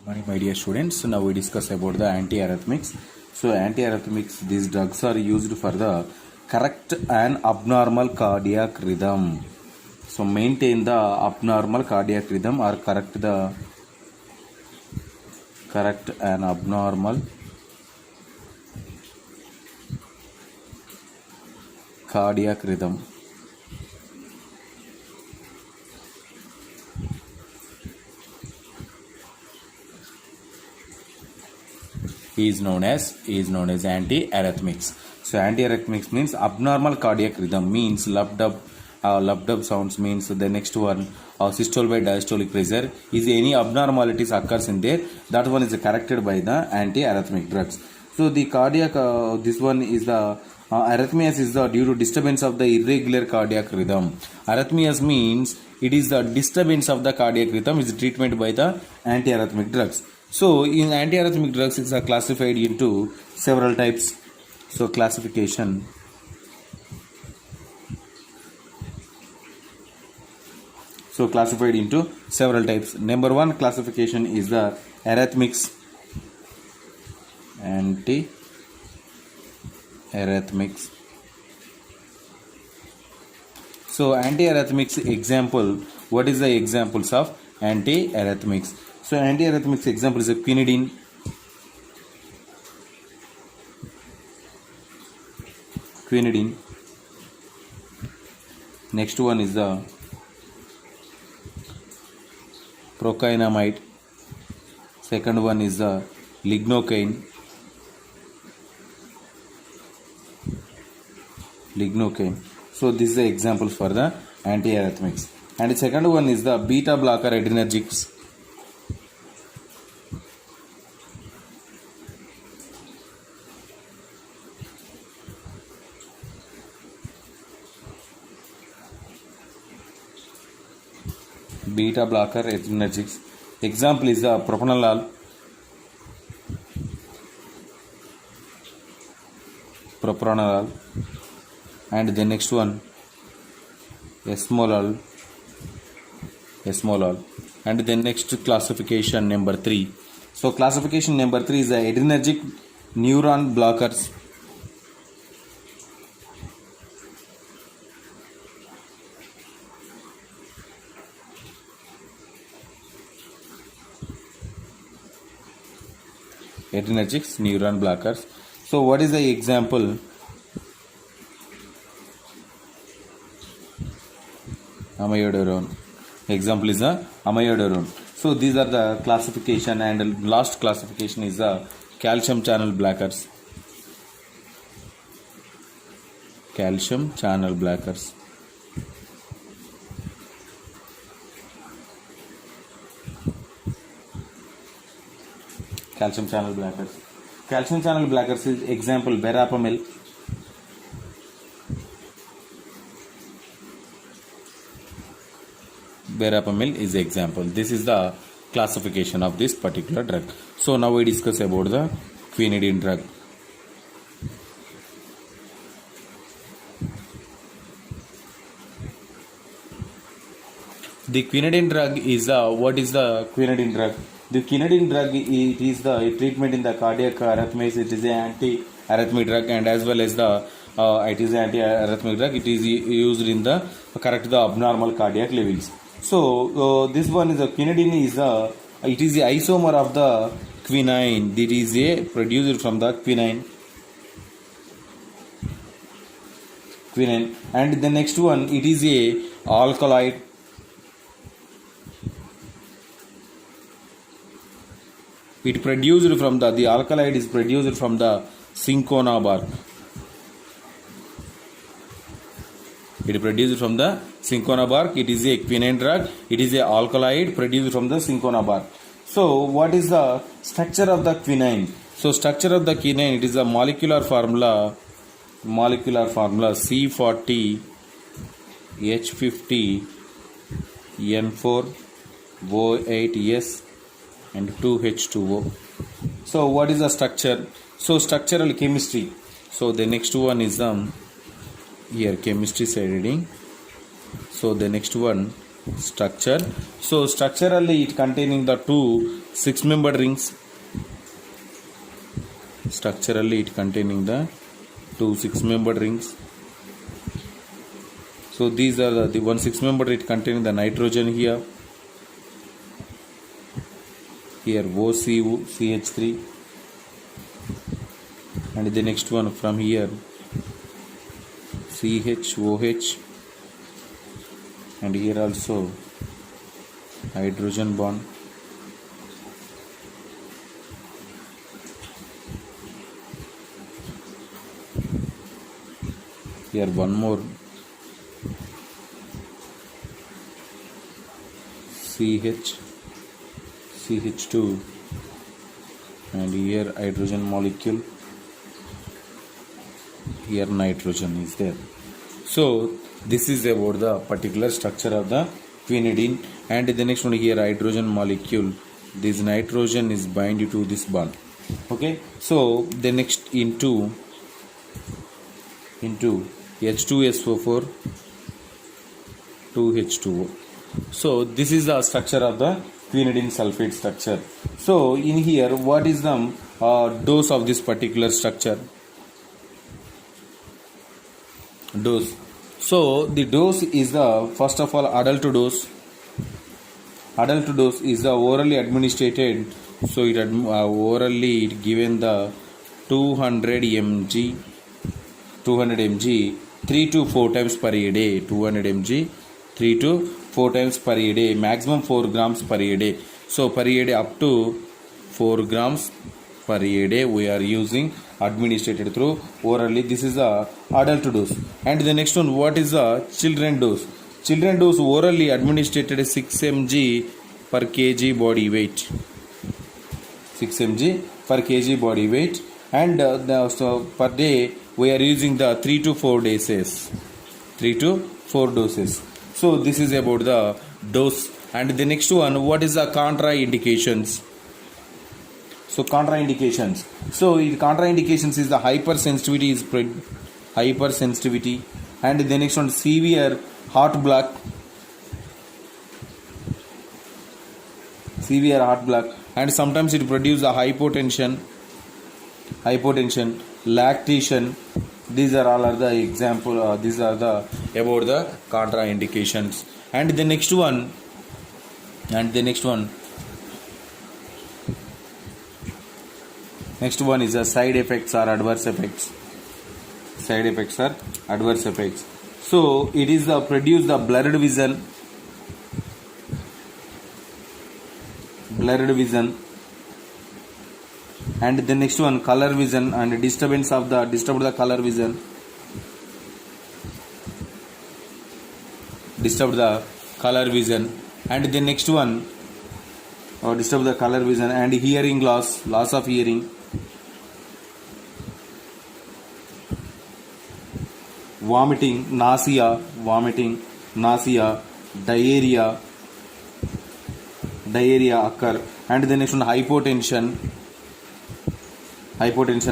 Good morning, my dear students. So now we discuss about the antiarrhythmics. So antiarrhythmics, these drugs are used for the correct and abnormal cardiac rhythm. So maintain the abnormal cardiac rhythm or correct and abnormal cardiac rhythm. Is known as antiarrhythmics. So antiarrhythmics means abnormal cardiac rhythm, means loved up sounds, means the next one systole by diastolic pressure is any abnormalities occurs in there, that one is corrected by the antiarrhythmic drugs. So the cardiac this one is the arrhythmias is the due to disturbance of the irregular cardiac rhythm. Arrhythmias means it is the disturbance of the cardiac rhythm is treatment by the antiarrhythmic drugs. So in antiarrhythmic drugs it's classified into several types. So classification. So classified into several types. Number one classification is the arrhythmics. Antiarrhythmics. So antiarrhythmics example. What is the examples of antiarrhythmics? So antiarrhythmics example is a quinidine. Next one is the procainamide. Second one is the lignocaine. So this is the examples for the antiarrhythmics. And the second one is the beta blocker adrenergics. Beta blocker adrenergics. Example is the propranolol. And the next one esmolol. And the next classification number 3. So classification number 3 is the adrenergic neuron blockers. Adrenergic neuron blockers. So what is the example? Amiodarone. Example is the amiodarone. So these are the classification, and last classification is the calcium channel blockers. Calcium channel blockers. Calcium channel blockers is example verapamil. Verapamil is example. This is the classification of this particular drug. So now we discuss about the quinidine drug. The quinidine drug is what is the quinidine drug? The quinidine drug it is the treatment in the cardiac arrhythmias. It is an anti-arrhythmic drug, and as well as the it is an anti-arrhythmic drug. It is used in the correct the abnormal cardiac levels. So this one is a quinidine is it is the isomer of the quinine. It is a produced from the quinine. And the next one it is a alkaloid. It produced from the alkaloid is produced from the cinchona bark. It is produced from the cinchona bark. It is a quinine drug. It is a alkaloid produced from the cinchona bark. So what is the structure of the quinine? So structure of the quinine, it is a molecular formula C40 H50 N4 O8S and 2H2O. So what is the structure? So structural chemistry. So the next one is here chemistry side reading. So the next one structure. So structurally it containing the two 6-membered rings. Structurally it containing the 2 6-membered rings. So these are the one 6-membered, it containing the nitrogen here OCH3, and the next one from here CHOH, and here also hydrogen bond. Here one more CH2, and here hydrogen molecule, here nitrogen is there. So this is about the particular structure of the quinidine. And the next one here hydrogen molecule, this nitrogen is bind to this bond. Okay, so the next into H2SO4 2H2O. So this is the structure of the quinidine sulfate structure. So in here, what is the dose of this particular structure? Dose. So the dose is the, first of all, adult dose. Adult dose is the orally administered. So it orally it given the 200 mg 3 to 4 times per day. 200 mg 3 to 4 times per day, maximum 4 grams per day. So per day up to 4 grams per day we are using administered through orally. This is the adult dose. And the next one, what is the children dose? Children dose orally administered 6 mg per kg body weight. 6 mg per kg body weight, and so per day we are using the 3 to 4 doses. 3 to 4 doses. So this is about the dose. And the next one, what is the contraindications? So contraindications. So contraindications is the hypersensitivity and the next one severe heart block, and sometimes it produces a hypotension, lactation. These are all are the example. These are the about the contraindications. And the next one, is the side effects or adverse effects. Side effects or adverse effects. So it is the produce the blurred vision, and the next one color vision and disturbed the color vision, and the next one disturb the color vision, and hearing loss of hearing, vomiting, nausea, diarrhea occur, and the next one hypotension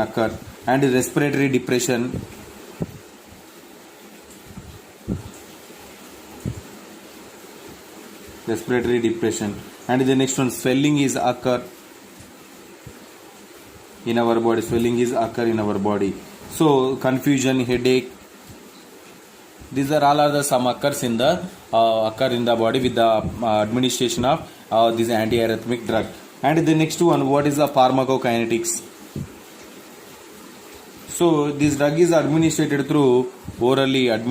occur, and respiratory depression, and the next one swelling is occur in our body, so confusion, headache. These are all the some occur in the body with the administration of this antiarrhythmic drug. And the next one, what is the pharmacokinetics? So this drug is administered through orally, and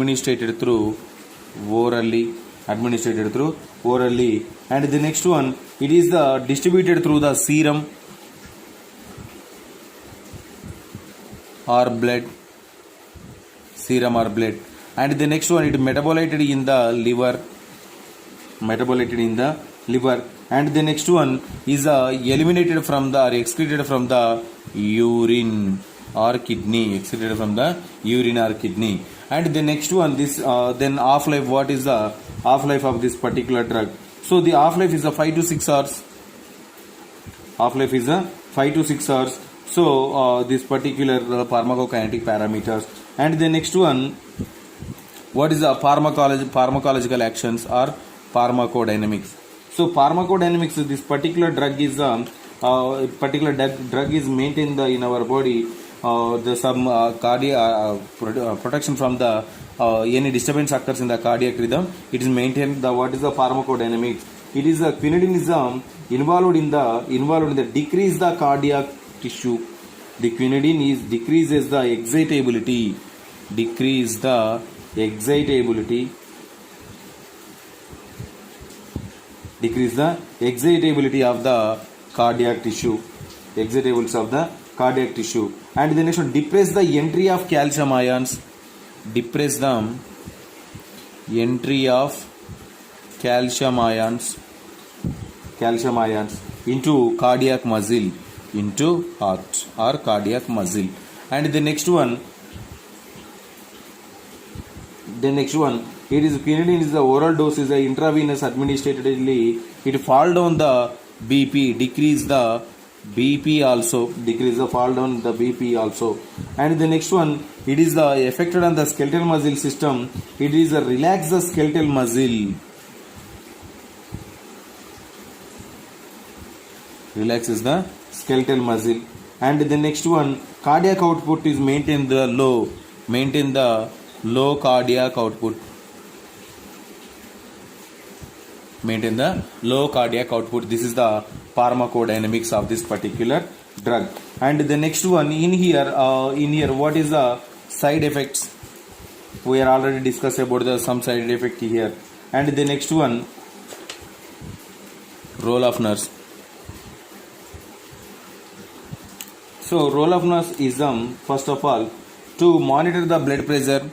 the next one, it is the distributed through the serum or blood, and the next one, it metabolated in the liver, and the next one is eliminated from the or excreted from the urine or kidney, and the next one, this then half-life. What is the half-life of this particular drug? So the half-life is 5 to 6 hours. So this particular pharmacokinetic parameters. And the next one, what is the pharmacological actions or pharmacodynamics? So pharmacodynamics, this particular drug is drug is maintained in our body. The some cardiac protection from the any disturbance occurs in the cardiac rhythm. It is maintained. The what is the pharmacodynamics? It is a quinidine is involved in the decrease the cardiac tissue. The quinidine is decreases the excitability. Decrease the excitability. Decrease the excitability of the cardiac tissue. Excitability of the cardiac tissue. And the next one, depress the entry of calcium ions. Depress the entry of calcium ions into cardiac muscle, into heart or cardiac muscle. And the next one, it is quinidine is the oral dose is the intravenous administratively. It fall down the BP, decrease the BP also, decrease the fall down the BP also. And the next one, it is the affected on the skeletal muscle system. It is a relax the skeletal muscle. Relaxes the skeletal muscle. And the next one, cardiac output is maintain the low cardiac output. Maintain the low cardiac output. This is the pharmacodynamics of this particular drug. And the next one, in here what is the side effects? We are already discussed about the some side effect here. And the next one, role of nurse. So role of nurse is first of all to monitor the blood pressure.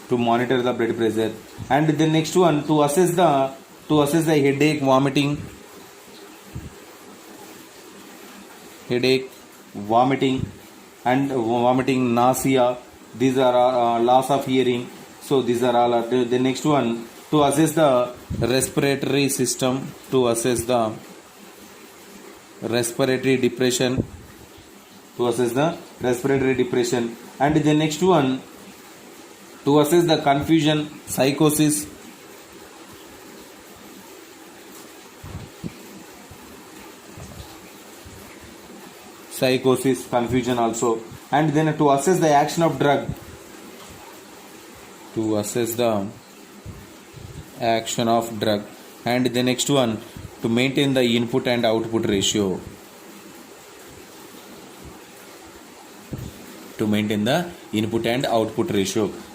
To monitor the blood pressure. And the next one, to assess the headache, vomiting, nausea. These are loss of hearing. So these are all. The next one, to assess the respiratory system, to assess the respiratory depression, and the next one, to assess the confusion, psychosis, confusion also. And then to assess the action of drug, and the next one, to maintain the input and output ratio.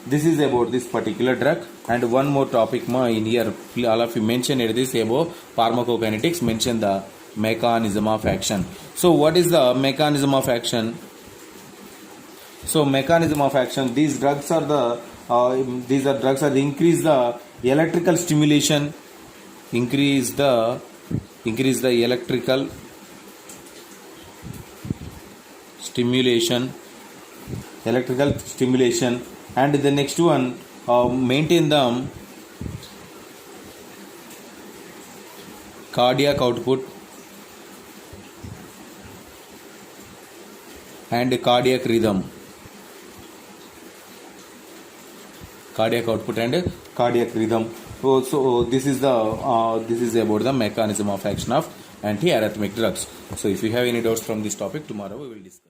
This is about this particular drug. And one more topic in here, all of you mentioned this about pharmacokinetics, mention the mechanism of action. So what is the mechanism of action? These drugs are the increase the electrical stimulation, increase the electrical stimulation. And the next one, maintain the cardiac output and cardiac rhythm. So this is about the mechanism of action of antiarrhythmic drugs. So if you have any doubts from this topic, tomorrow we will discuss.